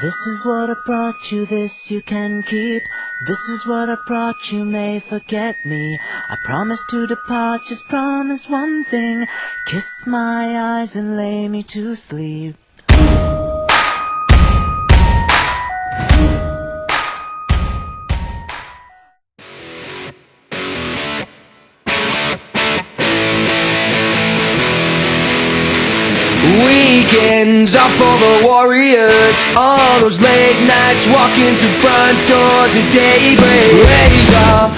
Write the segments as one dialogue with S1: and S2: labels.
S1: This is what I brought you, this you can keep. This is what I brought you, may forget me. I promise to depart, just promise one thing. Kiss my eyes and lay me to sleep.
S2: Weekends are for the warriors. All those late nights walking through front doors at daybreak. Raise up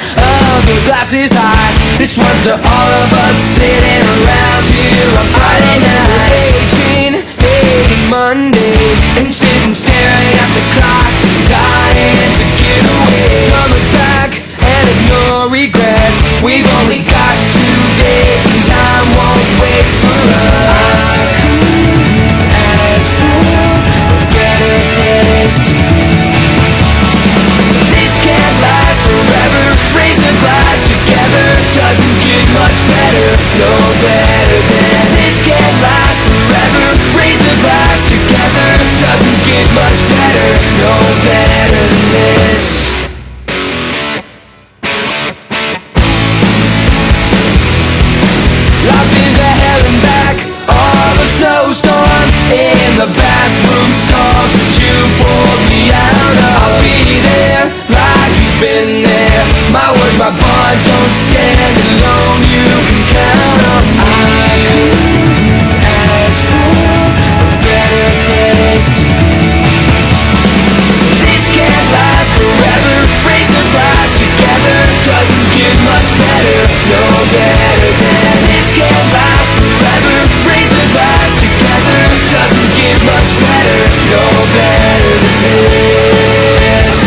S2: the glasses high. This one's to all of us sitting around here on Friday night. 1880 Mondays and sitting staring at the clock, dying to get away. Don't look back and ignore regrets. We've only got 2 days and time won't wait for us. Doesn't get much better, no better than this. Can't last forever. Raise a glass together. Doesn't get much better, no better than this. I've been to hell and back, all the snowstorms in the bathroom stalls that you pulled me out of. I'll be there like you've been there. My words, my bond, don't stand alone. You can count on me. I ask for a better place to be. This can't last forever. Raise a glass together. Doesn't get much better, no better than this. Can't last forever. Raise a glass together. Doesn't get much better, no better than this.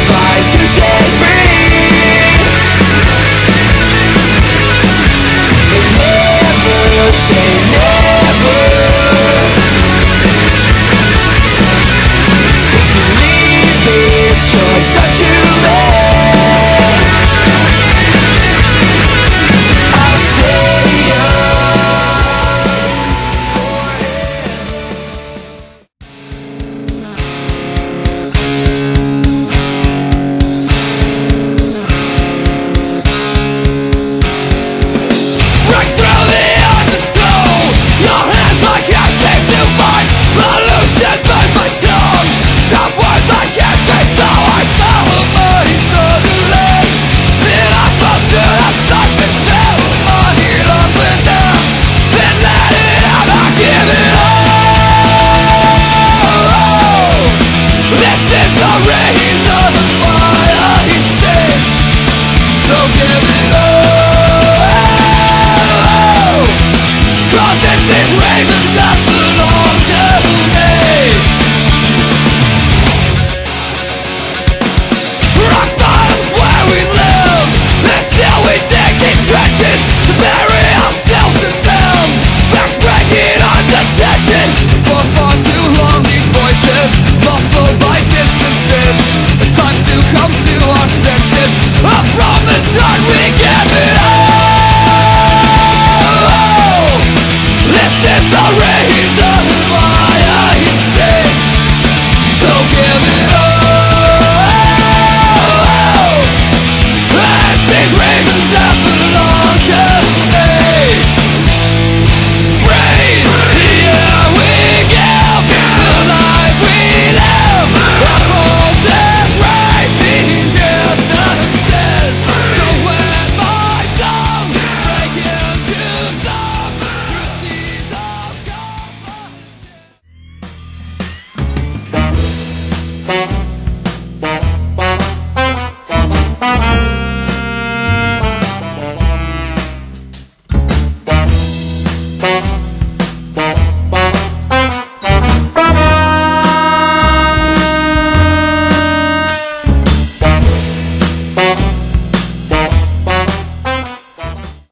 S2: Fight to stay free, but never say never. If you leave this choice up to me, I'll stay young forever. For far too long these voices muffled by distances. It's time to come to our senses. Up from the dark we